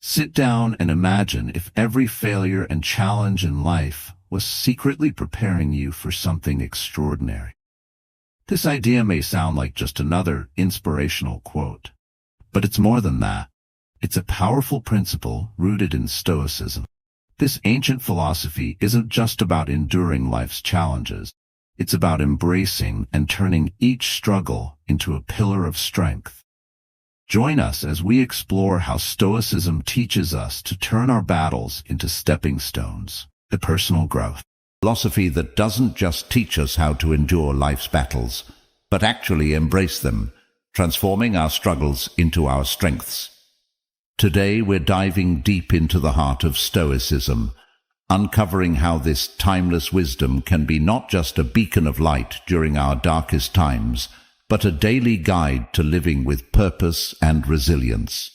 Sit down and imagine if every failure and challenge in life was secretly preparing you for something extraordinary. This idea may sound like just another inspirational quote, but it's more than that. It's a powerful principle rooted in Stoicism. This ancient philosophy isn't just about enduring life's challenges. It's about embracing and turning each struggle into a pillar of strength. Join us as we explore how Stoicism teaches us to turn our battles into stepping stones to personal growth. Philosophy that doesn't just teach us how to endure life's battles, but actually embrace them, transforming our struggles into our strengths. Today we're diving deep into the heart of Stoicism, uncovering how this timeless wisdom can be not just a beacon of light during our darkest times, but a daily guide to living with purpose and resilience.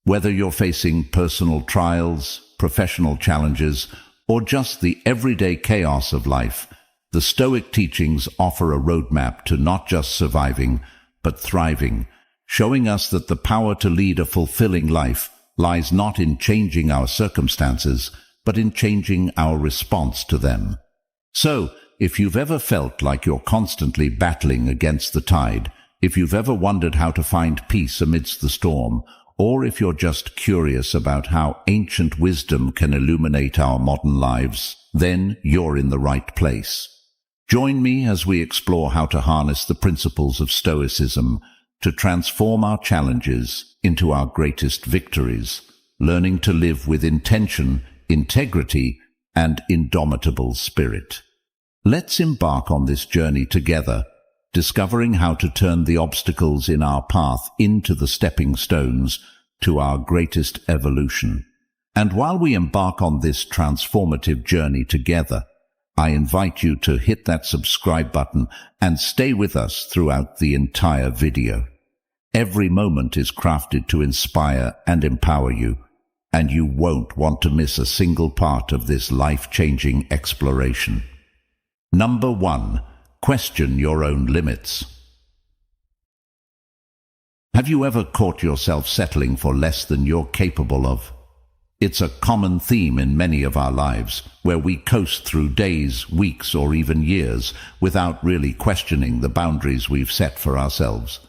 Whether you're facing personal trials, professional challenges, or just the everyday chaos of life, the Stoic teachings offer a roadmap to not just surviving, but thriving, showing us that the power to lead a fulfilling life lies not in changing our circumstances, but in changing our response to them. So, if you've ever felt like you're constantly battling against the tide, if you've ever wondered how to find peace amidst the storm, or if you're just curious about how ancient wisdom can illuminate our modern lives, then you're in the right place. Join me as we explore how to harness the principles of Stoicism to transform our challenges into our greatest victories, learning to live with intention, integrity, and indomitable spirit. Let's embark on this journey together, discovering how to turn the obstacles in our path into the stepping stones to our greatest evolution. And while we embark on this transformative journey together, I invite you to hit that subscribe button and stay with us throughout the entire video. Every moment is crafted to inspire and empower you, and you won't want to miss a single part of this life-changing exploration. Number 1. Question your own limits. Have you ever caught yourself settling for less than you're capable of? It's a common theme in many of our lives, where we coast through days, weeks, or even years without really questioning the boundaries we've set for ourselves.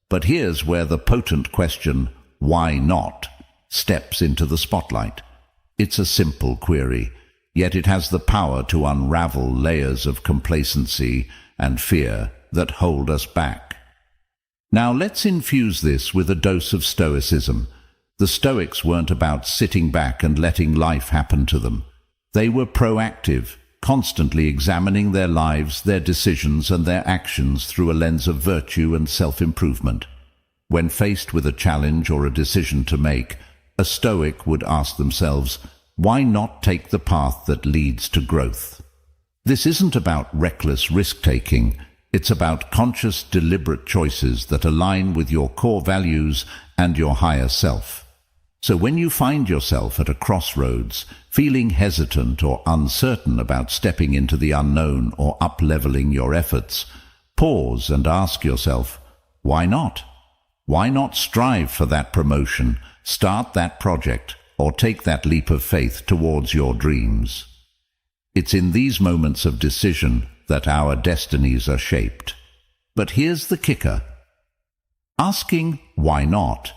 But here's where the potent question, why not, steps into the spotlight. It's a simple query, yet it has the power to unravel layers of complacency and fear that hold us back. Now let's infuse this with a dose of Stoicism. The Stoics weren't about sitting back and letting life happen to them. They were proactive, constantly examining their lives, their decisions, and their actions through a lens of virtue and self-improvement. When faced with a challenge or a decision to make, a Stoic would ask themselves, why not take the path that leads to growth? This isn't about reckless risk-taking. It's about conscious, deliberate choices that align with your core values and your higher self. So when you find yourself at a crossroads, feeling hesitant or uncertain about stepping into the unknown or up-leveling your efforts, pause and ask yourself, why not? Why not strive for that promotion, start that project, or take that leap of faith towards your dreams? It's in these moments of decision that our destinies are shaped. But here's the kicker. Asking why not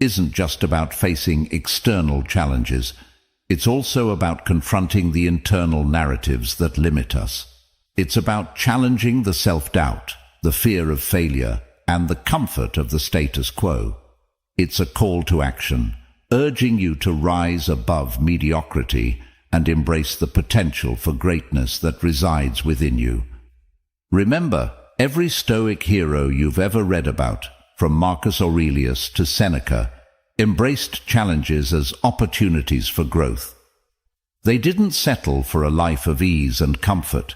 isn't just about facing external challenges. It's also about confronting the internal narratives that limit us. It's about challenging the self-doubt, the fear of failure, and the comfort of the status quo. It's a call to action, urging you to rise above mediocrity and embrace the potential for greatness that resides within you. Remember, every Stoic hero you've ever read about, from Marcus Aurelius to Seneca, embraced challenges as opportunities for growth. They didn't settle for a life of ease and comfort.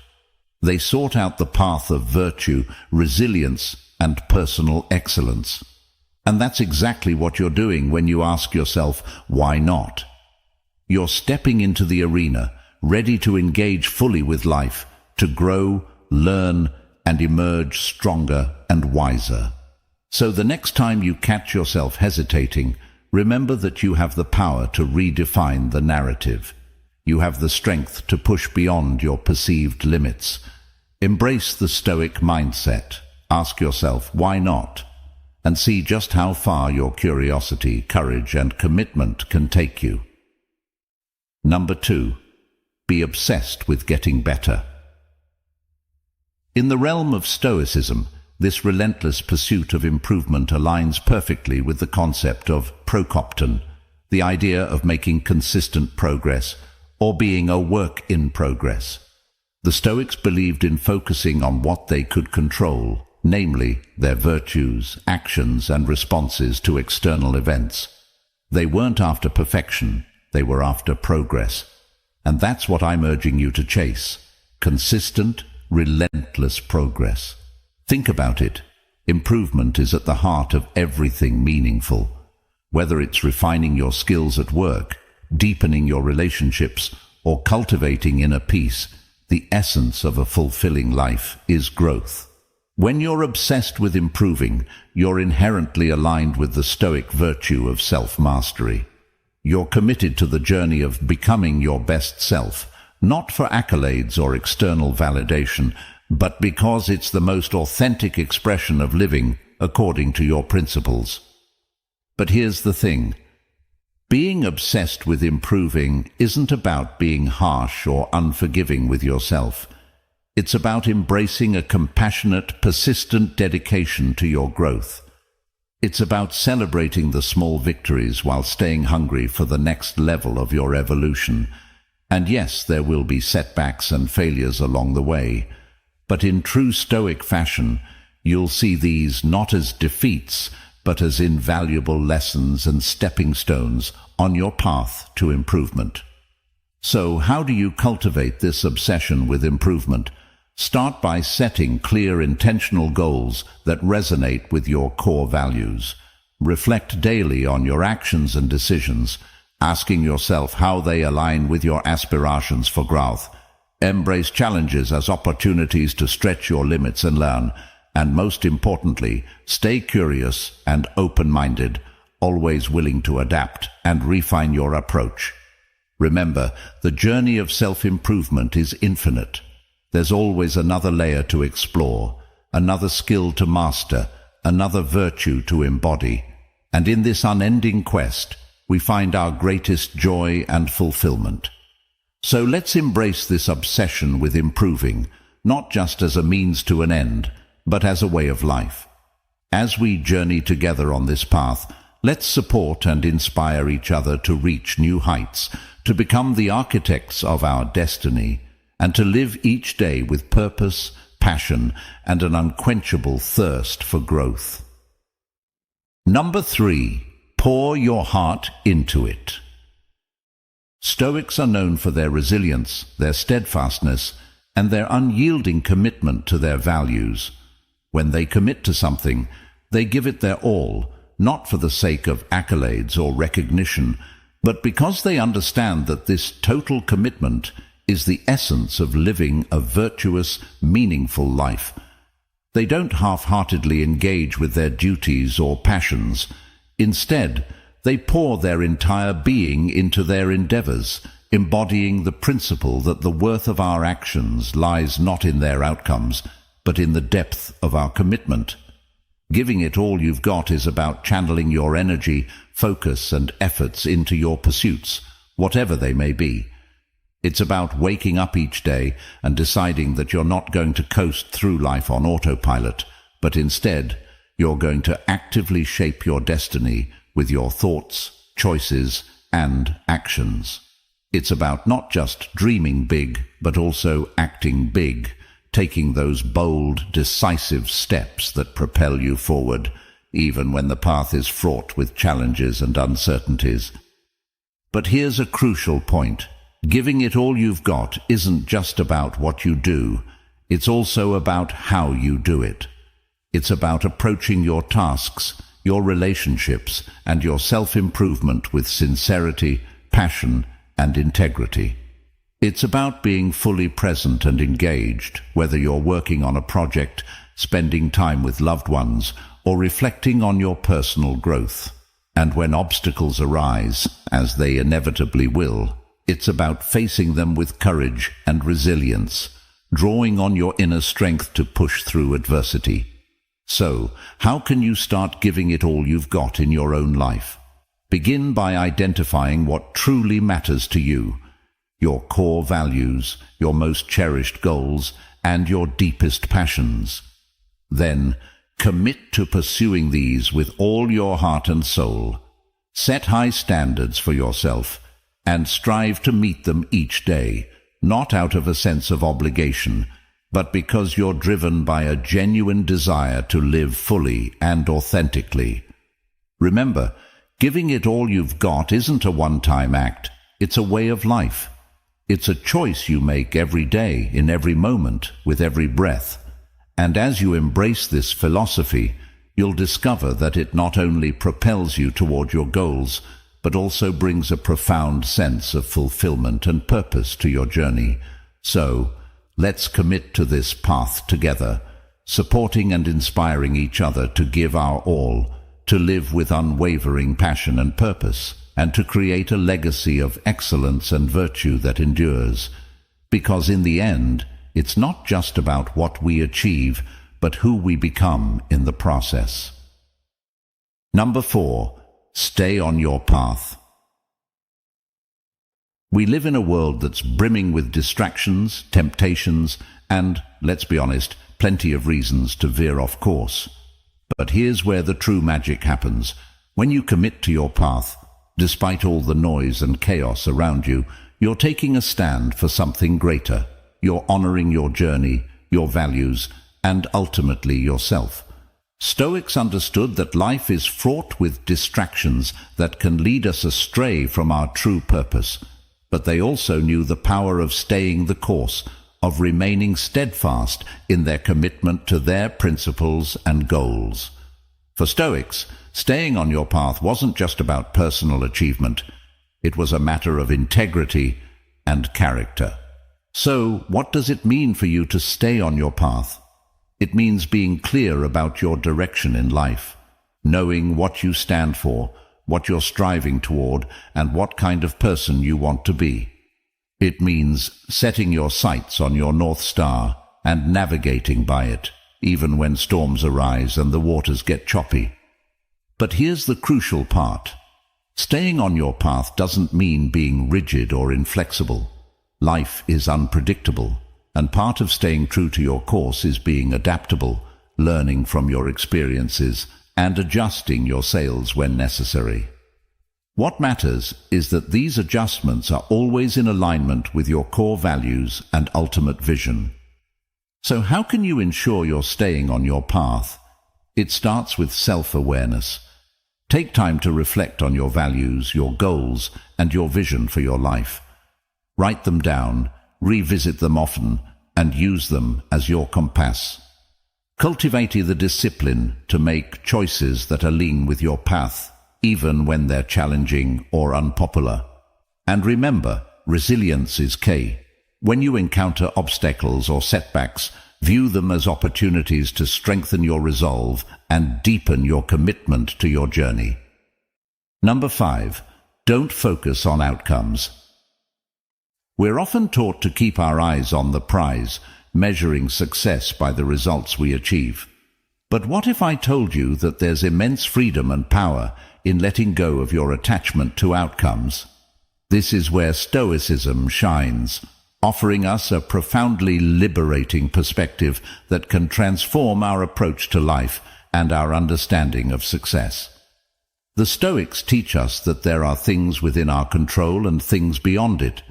They sought out the path of virtue, resilience, and personal excellence. And that's exactly what you're doing when you ask yourself, why not? You're stepping into the arena, ready to engage fully with life, to grow, learn, and emerge stronger and wiser. So the next time you catch yourself hesitating, Remember that you have the power to redefine the narrative. You have the strength to push beyond your perceived limits. Embrace the Stoic mindset. Ask yourself, why not? And see just how far your curiosity, courage, and commitment can take you. Number 2. Be obsessed with getting better. In the realm of Stoicism, this relentless pursuit of improvement aligns perfectly with the concept of prokopton, the idea of making consistent progress, or being a work in progress. The Stoics believed in focusing on what they could control, namely their virtues, actions, and responses to external events. They weren't after perfection, they were after progress. And that's what I'm urging you to chase: consistent, relentless progress. Think about it. Improvement is at the heart of everything meaningful. Whether it's refining your skills at work, deepening your relationships, or cultivating inner peace, the essence of a fulfilling life is growth. When you're obsessed with improving, you're inherently aligned with the Stoic virtue of self-mastery. You're committed to the journey of becoming your best self, not for accolades or external validation, but because it's the most authentic expression of living according to your principles. But here's the thing. Being obsessed with improving isn't about being harsh or unforgiving with yourself. It's about embracing a compassionate, persistent dedication to your growth. It's about celebrating the small victories while staying hungry for the next level of your evolution. And yes, there will be setbacks and failures along the way, but in true Stoic fashion, you'll see these not as defeats, but as invaluable lessons and stepping stones on your path to improvement. So, how do you cultivate this obsession with improvement? Start by setting clear, intentional goals that resonate with your core values. Reflect daily on your actions and decisions, asking yourself how they align with your aspirations for growth. Embrace challenges as opportunities to stretch your limits and learn. And most importantly, stay curious and open-minded, always willing to adapt and refine your approach. Remember, the journey of self-improvement is infinite. There's always another layer to explore, another skill to master, another virtue to embody. And in this unending quest, we find our greatest joy and fulfillment. So let's embrace this obsession with improving, not just as a means to an end, but as a way of life. As we journey together on this path, let's support and inspire each other to reach new heights, to become the architects of our destiny, and to live each day with purpose, passion, and an unquenchable thirst for growth. Number 3. Pour your heart into it. Stoics are known for their resilience, their steadfastness, and their unyielding commitment to their values. When they commit to something, they give it their all, not for the sake of accolades or recognition, but because they understand that this total commitment is the essence of living a virtuous, meaningful life. They don't half-heartedly engage with their duties or passions. Instead, they pour their entire being into their endeavors, embodying the principle that the worth of our actions lies not in their outcomes, but in the depth of our commitment. Giving it all you've got is about channeling your energy, focus, and efforts into your pursuits, whatever they may be. It's about waking up each day and deciding that you're not going to coast through life on autopilot, but instead, you're going to actively shape your destiny with your thoughts, choices, and actions. It's about not just dreaming big, but also acting big, taking those bold, decisive steps that propel you forward, even when the path is fraught with challenges and uncertainties. But here's a crucial point. Giving it all you've got isn't just about what you do, it's also about how you do it. It's about approaching your tasks, your relationships, and your self-improvement with sincerity, passion, and integrity. It's about being fully present and engaged, whether you're working on a project, spending time with loved ones, or reflecting on your personal growth. And when obstacles arise, as they inevitably will, it's about facing them with courage and resilience, drawing on your inner strength to push through adversity. So, how can you start giving it all you've got in your own life? Begin by identifying what truly matters to you, your core values, your most cherished goals, and your deepest passions. Then, commit to pursuing these with all your heart and soul. Set high standards for yourself, and strive to meet them each day, not out of a sense of obligation, but because you're driven by a genuine desire to live fully and authentically. Remember, giving it all you've got isn't a one-time act, it's a way of life. It's a choice you make every day, in every moment, with every breath. And as you embrace this philosophy, you'll discover that it not only propels you toward your goals, but also brings a profound sense of fulfillment and purpose to your journey. So, let's commit to this path together, supporting and inspiring each other to give our all, to live with unwavering passion and purpose, and to create a legacy of excellence and virtue that endures. Because in the end, it's not just about what we achieve, but who we become in the process. Number 4, stay on your path. We live in a world that's brimming with distractions, temptations, and, let's be honest, plenty of reasons to veer off course. But here's where the true magic happens. When you commit to your path, despite all the noise and chaos around you, you're taking a stand for something greater. You're honoring your journey, your values, and ultimately yourself. Stoics understood that life is fraught with distractions that can lead us astray from our true purpose, but they also knew the power of staying the course, of remaining steadfast in their commitment to their principles and goals. For Stoics, staying on your path wasn't just about personal achievement. It was a matter of integrity and character. So, what does it mean for you to stay on your path? It means being clear about your direction in life, knowing what you stand for, what you're striving toward, and what kind of person you want to be. It means setting your sights on your North Star and navigating by it, even when storms arise and the waters get choppy. But here's the crucial part. Staying on your path doesn't mean being rigid or inflexible. Life is unpredictable, and part of staying true to your course is being adaptable, learning from your experiences, and adjusting your sails when necessary. What matters is that these adjustments are always in alignment with your core values and ultimate vision. So how can you ensure you're staying on your path? It starts with self-awareness. Take time to reflect on your values, your goals, and your vision for your life. Write them down, revisit them often, and use them as your compass. Cultivate the discipline to make choices that align with your path, even when they're challenging or unpopular. And remember, resilience is key. When you encounter obstacles or setbacks, view them as opportunities to strengthen your resolve and deepen your commitment to your journey. Number 5, don't focus on outcomes. We're often taught to keep our eyes on the prize, measuring success by the results we achieve. But what if I told you that there's immense freedom and power in letting go of your attachment to outcomes? This is where Stoicism shines, offering us a profoundly liberating perspective that can transform our approach to life and our understanding of success. The Stoics teach us that there are things within our control and things beyond it.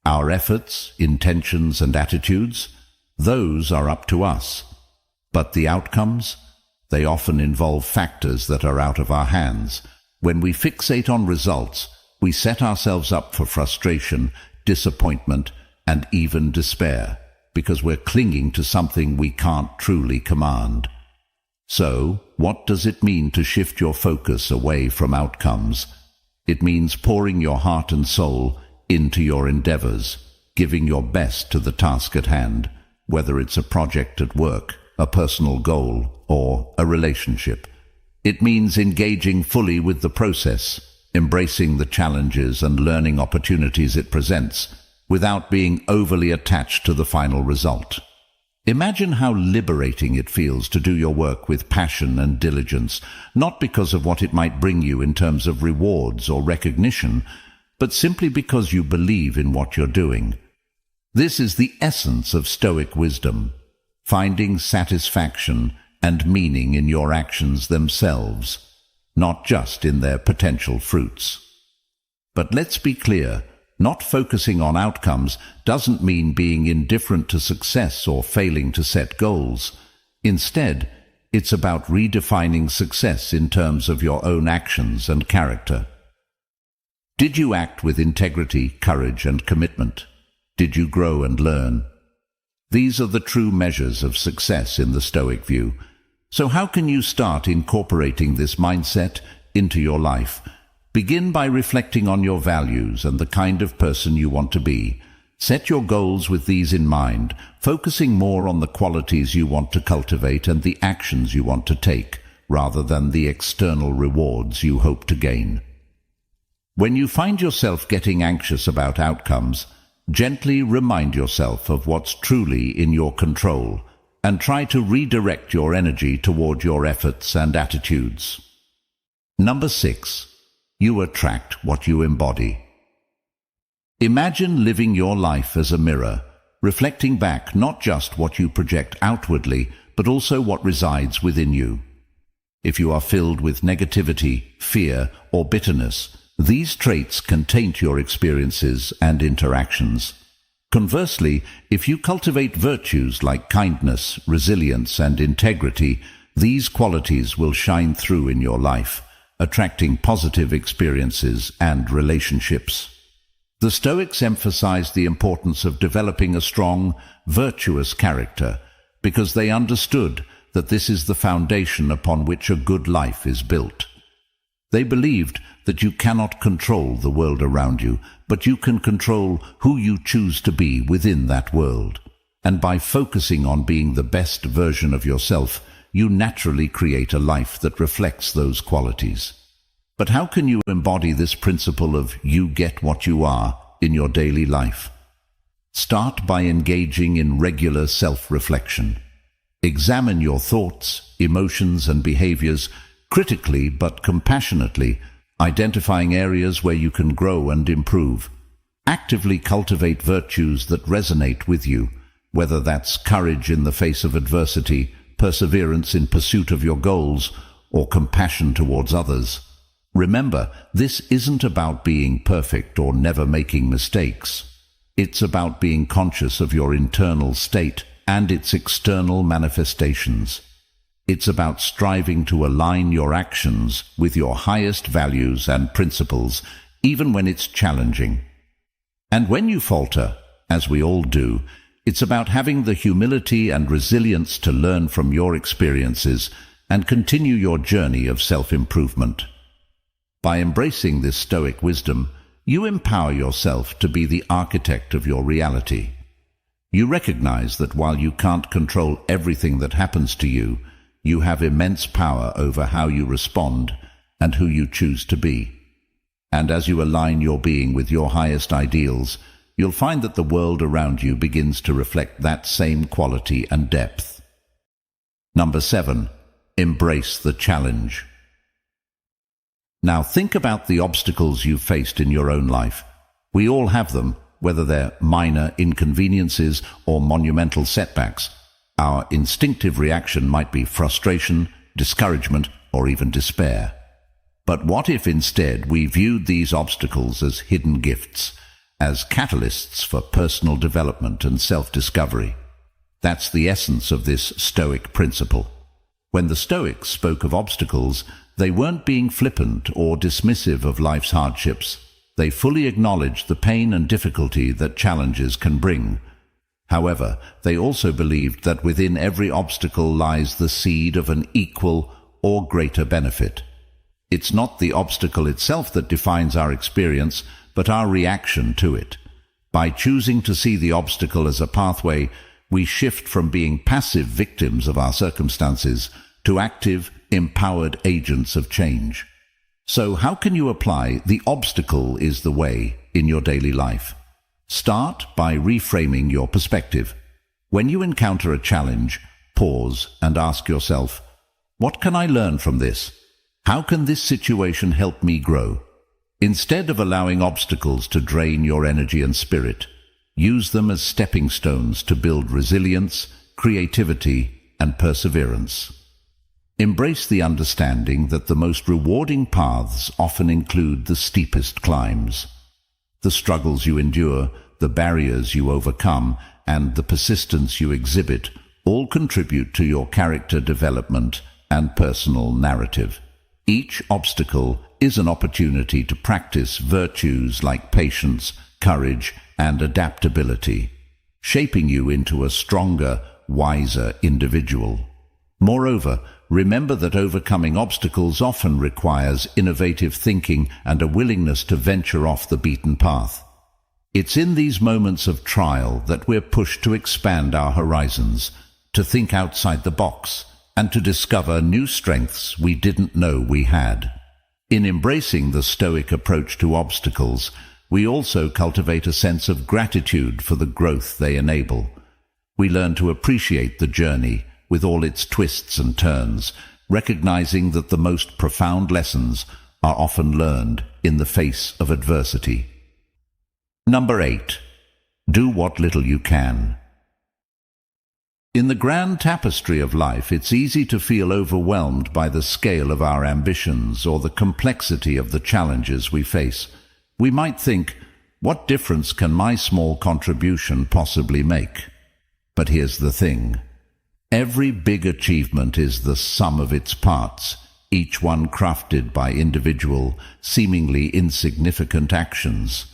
Our efforts, intentions, and attitudes, those are up to us. But the outcomes, they often involve factors that are out of our hands. When we fixate on results, we set ourselves up for frustration, disappointment, and even despair, because we're clinging to something we can't truly command. So, what does it mean to shift your focus away from outcomes? It means pouring your heart and soul into your endeavors, giving your best to the task at hand, whether it's a project at work, a personal goal, or a relationship. It means engaging fully with the process, embracing the challenges and learning opportunities it presents, without being overly attached to the final result. Imagine how liberating it feels to do your work with passion and diligence, not because of what it might bring you in terms of rewards or recognition, but simply because you believe in what you're doing. This is the essence of Stoic wisdom, finding satisfaction and meaning in your actions themselves, not just in their potential fruits. But let's be clear, not focusing on outcomes doesn't mean being indifferent to success or failing to set goals. Instead, it's about redefining success in terms of your own actions and character. Did you act with integrity, courage, and commitment? Did you grow and learn? These are the true measures of success in the Stoic view. So how can you start incorporating this mindset into your life? Begin by reflecting on your values and the kind of person you want to be. Set your goals with these in mind, focusing more on the qualities you want to cultivate and the actions you want to take, rather than the external rewards you hope to gain. When you find yourself getting anxious about outcomes, gently remind yourself of what's truly in your control, and try to redirect your energy toward your efforts and attitudes. Number 6. You attract what you embody. Imagine living your life as a mirror, reflecting back not just what you project outwardly, but also what resides within you. If you are filled with negativity, fear, or bitterness, these traits can taint your experiences and interactions. Conversely, if you cultivate virtues like kindness, resilience, and integrity, these qualities will shine through in your life, attracting positive experiences and relationships. The Stoics emphasized the importance of developing a strong, virtuous character because they understood that this is the foundation upon which a good life is built. They believed that you cannot control the world around you, but you can control who you choose to be within that world. And by focusing on being the best version of yourself, you naturally create a life that reflects those qualities. But how can you embody this principle of you get what you are in your daily life? Start by engaging in regular self-reflection. Examine your thoughts, emotions, and behaviors critically but compassionately, identifying areas where you can grow and improve. Actively cultivate virtues that resonate with you, whether that's courage in the face of adversity, perseverance in pursuit of your goals, or compassion towards others. Remember, this isn't about being perfect or never making mistakes. It's about being conscious of your internal state and its external manifestations. It's about striving to align your actions with your highest values and principles, even when it's challenging. And when you falter, as we all do, it's about having the humility and resilience to learn from your experiences and continue your journey of self-improvement. By embracing this Stoic wisdom, you empower yourself to be the architect of your reality. You recognize that while you can't control everything that happens to you, you have immense power over how you respond and who you choose to be. And as you align your being with your highest ideals, you'll find that the world around you begins to reflect that same quality and depth. Number 7. Embrace the challenge. Now think about the obstacles you've faced in your own life. We all have them, whether they're minor inconveniences or monumental setbacks. Our instinctive reaction might be frustration, discouragement, or even despair. But what if instead we viewed these obstacles as hidden gifts, as catalysts for personal development and self-discovery? That's the essence of this Stoic principle. When the Stoics spoke of obstacles, they weren't being flippant or dismissive of life's hardships. They fully acknowledged the pain and difficulty that challenges can bring. However, they also believed that within every obstacle lies the seed of an equal or greater benefit. It's not the obstacle itself that defines our experience, but our reaction to it. By choosing to see the obstacle as a pathway, we shift from being passive victims of our circumstances to active, empowered agents of change. So how can you apply "the obstacle is the way" in your daily life? Start by reframing your perspective. When you encounter a challenge, pause and ask yourself, what can I learn from this? How can this situation help me grow? Instead of allowing obstacles to drain your energy and spirit, use them as stepping stones to build resilience, creativity, and perseverance. Embrace the understanding that the most rewarding paths often include the steepest climbs. The struggles you endure, the barriers you overcome, and the persistence you exhibit all contribute to your character development and personal narrative. Each obstacle is an opportunity to practice virtues like patience, courage, and adaptability, shaping you into a stronger, wiser individual. Moreover, remember that overcoming obstacles often requires innovative thinking and a willingness to venture off the beaten path. It's in these moments of trial that we're pushed to expand our horizons, to think outside the box, and to discover new strengths we didn't know we had. In embracing the Stoic approach to obstacles, we also cultivate a sense of gratitude for the growth they enable. We learn to appreciate the journey, with all its twists and turns, recognizing that the most profound lessons are often learned in the face of adversity. Number 8. Do what little you can. In the grand tapestry of life, it's easy to feel overwhelmed by the scale of our ambitions or the complexity of the challenges we face. We might think, what difference can my small contribution possibly make? But here's the thing. Every big achievement is the sum of its parts, each one crafted by individual, seemingly insignificant actions.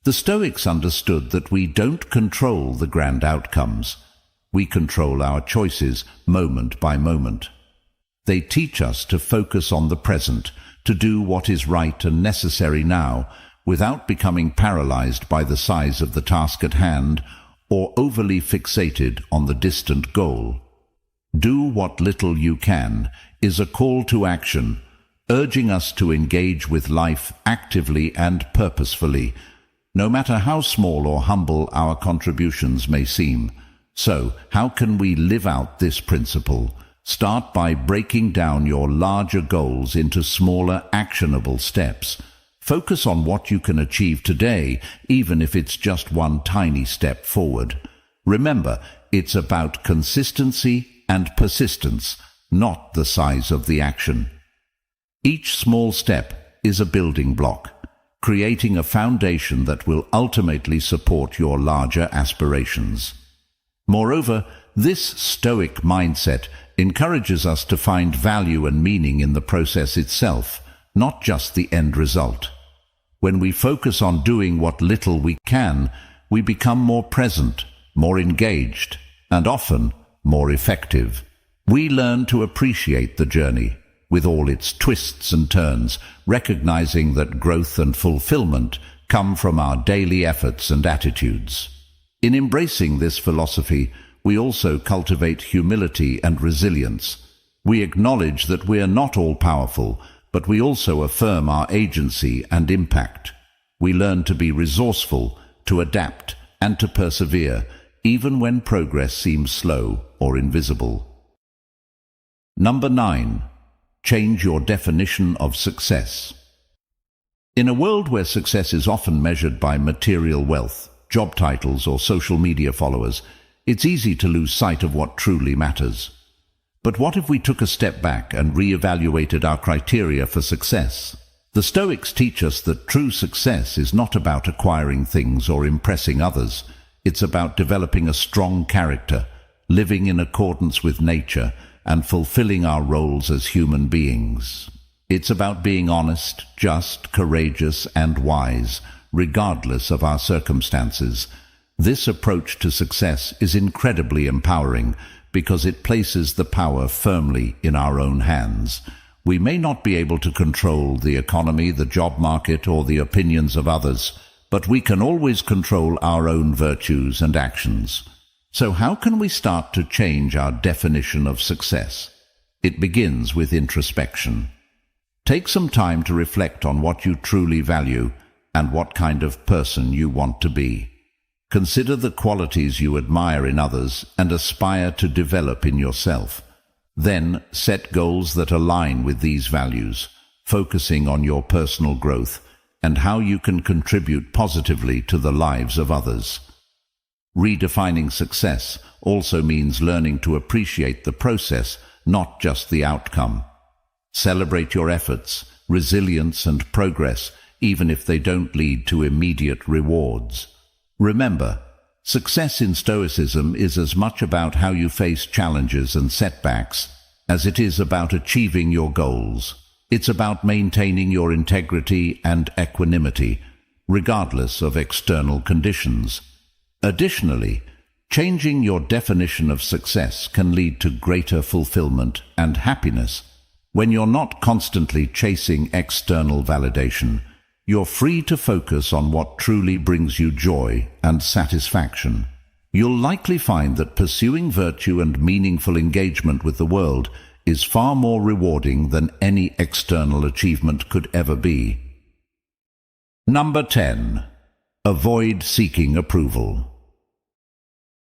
The Stoics understood that we don't control the grand outcomes. We control our choices moment by moment. They teach us to focus on the present, to do what is right and necessary now, without becoming paralyzed by the size of the task at hand or overly fixated on the distant goal. Do what little you can is a call to action, urging us to engage with life actively and purposefully, no matter how small or humble our contributions may seem. So, how can we live out this principle? Start by breaking down your larger goals into smaller, actionable steps. Focus on what you can achieve today, even if it's just one tiny step forward. Remember, it's about consistency and persistence, not the size of the action. Each small step is a building block, creating a foundation that will ultimately support your larger aspirations. Moreover, this Stoic mindset encourages us to find value and meaning in the process itself, not just the end result. When we focus on doing what little we can, we become more present, more engaged, and often more effective. We learn to appreciate the journey, with all its twists and turns, recognizing that growth and fulfillment come from our daily efforts and attitudes. In embracing this philosophy, we also cultivate humility and resilience. We acknowledge that we are not all-powerful, but we also affirm our agency and impact. We learn to be resourceful, to adapt, and to persevere, even when progress seems slow or invisible. Number 9. Change your definition of success. In a world where success is often measured by material wealth, job titles, or social media followers, it's easy to lose sight of what truly matters. But what if we took a step back and re-evaluated our criteria for success? The Stoics teach us that true success is not about acquiring things or impressing others. It's about developing a strong character, living in accordance with nature, and fulfilling our roles as human beings. It's about being honest, just, courageous, and wise, regardless of our circumstances. This approach to success is incredibly empowering because it places the power firmly in our own hands. We may not be able to control the economy, the job market, or the opinions of others, but we can always control our own virtues and actions. So how can we start to change our definition of success? It begins with introspection. Take some time to reflect on what you truly value and what kind of person you want to be. Consider the qualities you admire in others and aspire to develop in yourself. Then set goals that align with these values, focusing on your personal growth and how you can contribute positively to the lives of others. Redefining success also means learning to appreciate the process, not just the outcome. Celebrate your efforts, resilience, and progress, even if they don't lead to immediate rewards. Remember, success in Stoicism is as much about how you face challenges and setbacks as it is about achieving your goals. It's about maintaining your integrity and equanimity, regardless of external conditions. Additionally, changing your definition of success can lead to greater fulfillment and happiness. When you're not constantly chasing external validation, you're free to focus on what truly brings you joy and satisfaction. You'll likely find that pursuing virtue and meaningful engagement with the world is far more rewarding than any external achievement could ever be. Number 10. Avoid seeking approval.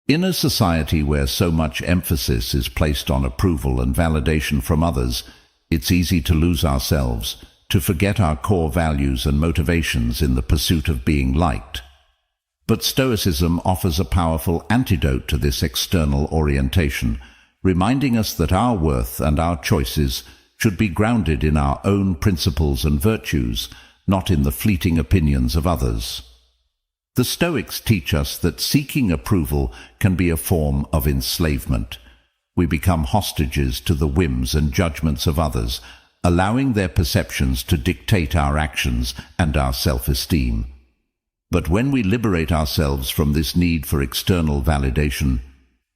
In a society where so much emphasis is placed on approval and validation from others, it's easy to lose ourselves, to forget our core values and motivations in the pursuit of being liked. But Stoicism offers a powerful antidote to this external orientation, reminding us that our worth and our choices should be grounded in our own principles and virtues, not in the fleeting opinions of others. The Stoics teach us that seeking approval can be a form of enslavement. We become hostages to the whims and judgments of others, allowing their perceptions to dictate our actions and our self-esteem. But when we liberate ourselves from this need for external validation,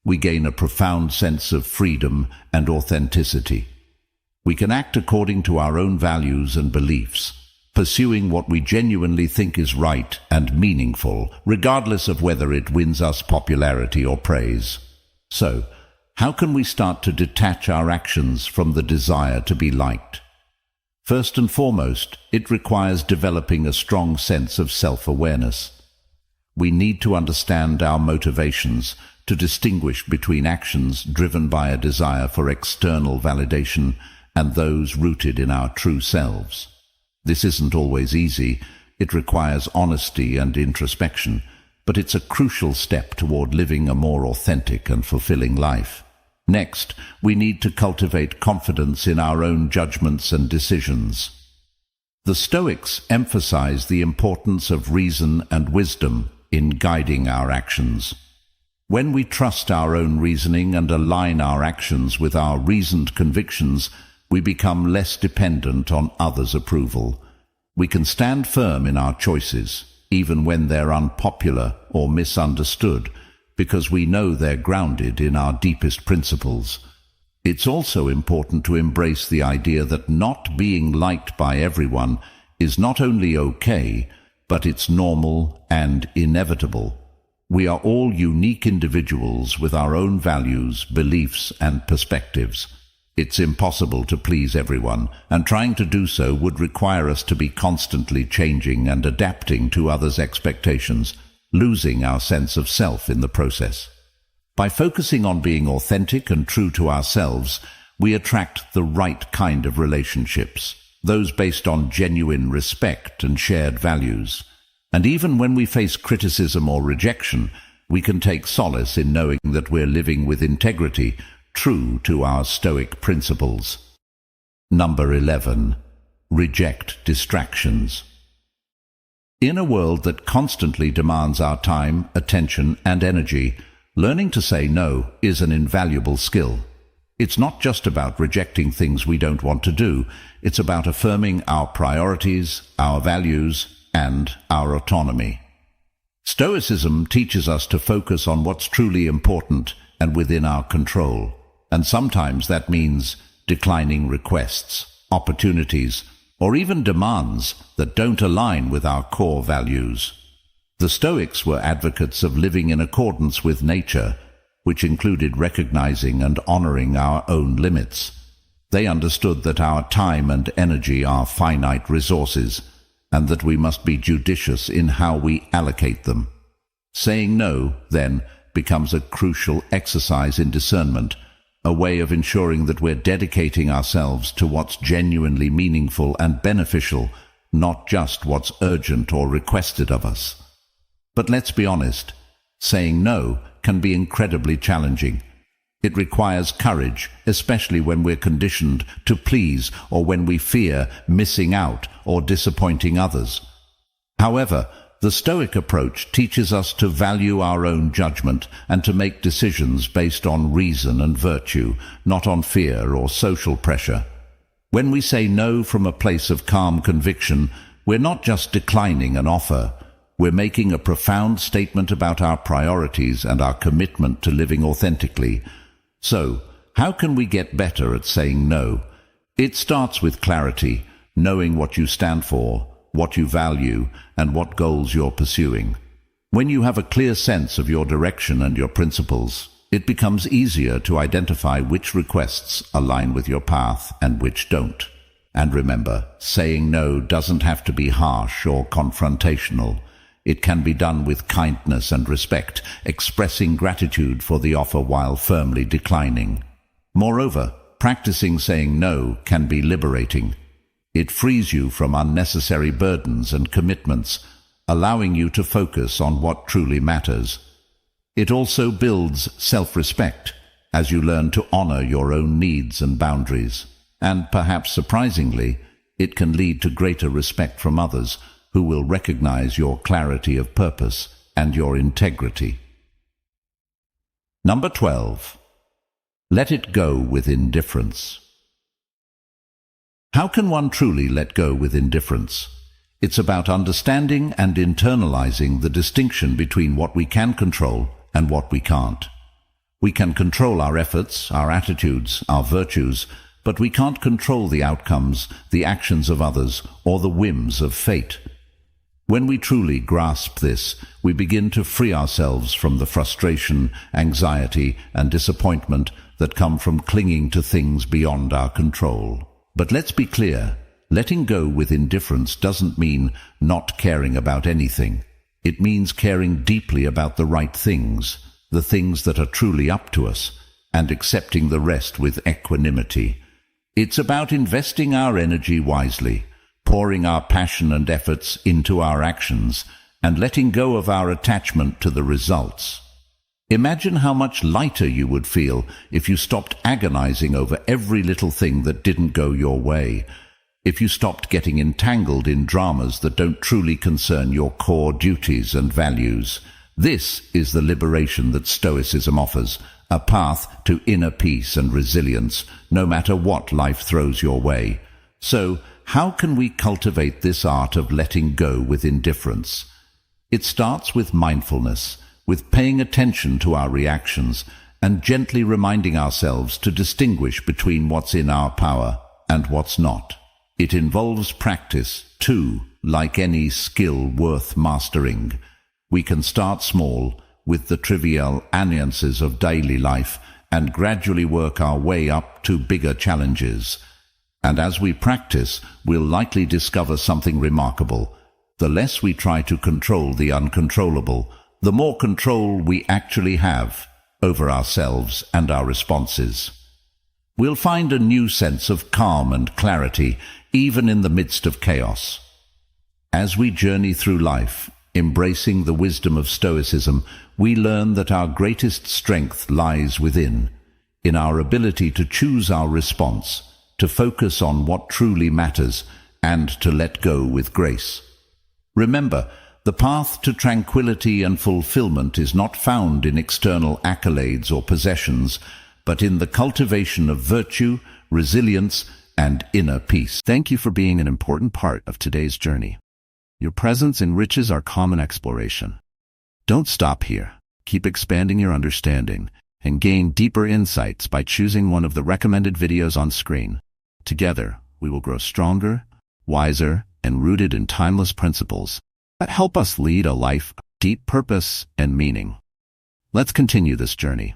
we gain a profound sense of freedom and authenticity. We can act according to our own values and beliefs, pursuing what we genuinely think is right and meaningful, regardless of whether it wins us popularity or praise. So, how can we start to detach our actions from the desire to be liked? First and foremost, it requires developing a strong sense of self-awareness. We need to understand our motivations, to distinguish between actions driven by a desire for external validation and those rooted in our true selves. This isn't always easy. It requires honesty and introspection, but it's a crucial step toward living a more authentic and fulfilling life. Next, we need to cultivate confidence in our own judgments and decisions. The Stoics emphasize the importance of reason and wisdom in guiding our actions. When we trust our own reasoning and align our actions with our reasoned convictions, we become less dependent on others' approval. We can stand firm in our choices, even when they're unpopular or misunderstood, because we know they're grounded in our deepest principles. It's also important to embrace the idea that not being liked by everyone is not only okay, but it's normal and inevitable. We are all unique individuals with our own values, beliefs, and perspectives. It's impossible to please everyone, and trying to do so would require us to be constantly changing and adapting to others' expectations, losing our sense of self in the process. By focusing on being authentic and true to ourselves, we attract the right kind of relationships, those based on genuine respect and shared values. And even when we face criticism or rejection, we can take solace in knowing that we're living with integrity, true to our Stoic principles. Number 11. Reject distractions. In a world that constantly demands our time, attention, and energy, learning to say no is an invaluable skill. It's not just about rejecting things we don't want to do. It's about affirming our priorities, our values, and our autonomy. Stoicism teaches us to focus on what's truly important and within our control, and sometimes that means declining requests, opportunities, or even demands that don't align with our core values. The Stoics were advocates of living in accordance with nature, which included recognizing and honoring our own limits. They understood that our time and energy are finite resources, and that we must be judicious in how we allocate them. Saying no, then, becomes a crucial exercise in discernment, a way of ensuring that we're dedicating ourselves to what's genuinely meaningful and beneficial, not just what's urgent or requested of us. But let's be honest, saying no can be incredibly challenging. It requires courage, especially when we're conditioned to please or when we fear missing out or disappointing others. However, the Stoic approach teaches us to value our own judgment and to make decisions based on reason and virtue, not on fear or social pressure. When we say no from a place of calm conviction, we're not just declining an offer. We're making a profound statement about our priorities and our commitment to living authentically. So, how can we get better at saying no? It starts with clarity, knowing what you stand for, what you value, and what goals you're pursuing. When you have a clear sense of your direction and your principles, it becomes easier to identify which requests align with your path and which don't. And remember, saying no doesn't have to be harsh or confrontational. It can be done with kindness and respect, expressing gratitude for the offer while firmly declining. Moreover, practicing saying no can be liberating. It frees you from unnecessary burdens and commitments, allowing you to focus on what truly matters. It also builds self-respect as you learn to honor your own needs and boundaries. And perhaps surprisingly, it can lead to greater respect from others, who will recognize your clarity of purpose and your integrity. Number 12. Let it go with indifference. How can one truly let go with indifference? It's about understanding and internalizing the distinction between what we can control and what we can't. We can control our efforts, our attitudes, our virtues, but we can't control the outcomes, the actions of others, or the whims of fate. When we truly grasp this, we begin to free ourselves from the frustration, anxiety, and disappointment that come from clinging to things beyond our control. But let's be clear, letting go with indifference doesn't mean not caring about anything. It means caring deeply about the right things, the things that are truly up to us, and accepting the rest with equanimity. It's about investing our energy wisely, pouring our passion and efforts into our actions, and letting go of our attachment to the results. Imagine how much lighter you would feel if you stopped agonizing over every little thing that didn't go your way, if you stopped getting entangled in dramas that don't truly concern your core duties and values. This is the liberation that Stoicism offers, a path to inner peace and resilience, no matter what life throws your way. So, how can we cultivate this art of letting go with indifference? It starts with mindfulness, with paying attention to our reactions and gently reminding ourselves to distinguish between what's in our power and what's not. It involves practice, too, like any skill worth mastering. We can start small, with the trivial annoyances of daily life, and gradually work our way up to bigger challenges. And as we practice, we'll likely discover something remarkable. The less we try to control the uncontrollable, the more control we actually have over ourselves and our responses. We'll find a new sense of calm and clarity, even in the midst of chaos. As we journey through life, embracing the wisdom of Stoicism, we learn that our greatest strength lies within, in our ability to choose our response, to focus on what truly matters, and to let go with grace. Remember, the path to tranquility and fulfillment is not found in external accolades or possessions, but in the cultivation of virtue, resilience, and inner peace. Thank you for being an important part of today's journey. Your presence enriches our common exploration. Don't stop here. Keep expanding your understanding and gain deeper insights by choosing one of the recommended videos on screen. Together, we will grow stronger, wiser, and rooted in timeless principles that help us lead a life of deep purpose and meaning. Let's continue this journey,